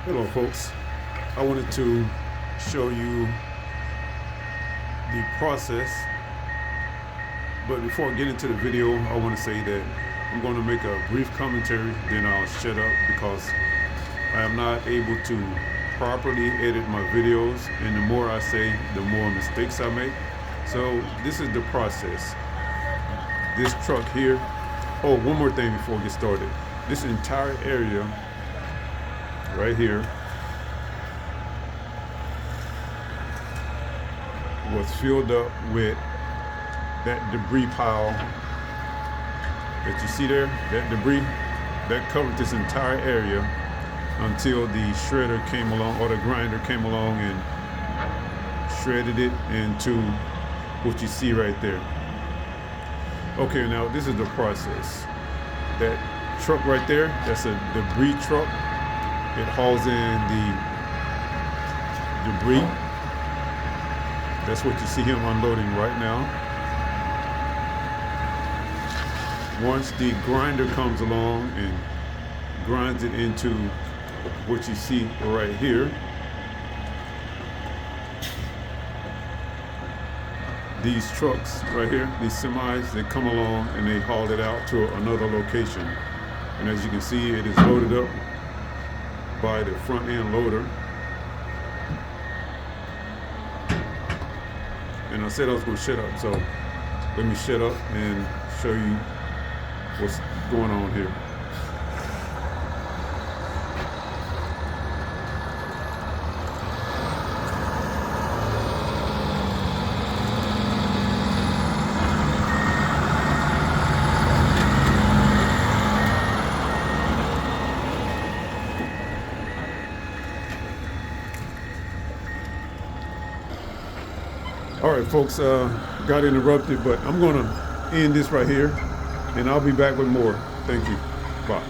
Hello folks, I wanted to show you the process, but before I get into the video I want to say that I'm going to make a brief commentary, then I'll shut up because I am not able to properly edit my videos, and the more I say the more mistakes I make. So this is the process. This truck here, oh, one more thing before we get started. This entire area right here was filled up with that debris pile that you see there. That debris that covered this entire area until the shredder came along, or the grinder came along and shredded it into what you see right there. Okay, now this is the process. That truck right there, that's a debris truck. It hauls in the debris. That's what you see him unloading right now. Once the grinder comes along and grinds it into what you see right here, these trucks right here, these semis, they come along and they haul it out to another location. And as you can see, it is loaded up by the front end loader. And I said I was going to shut up, so let me shut up and show you what's going on here. All right, folks, got interrupted, but I'm going to end this right here, and I'll be back with more. Thank you. Bye.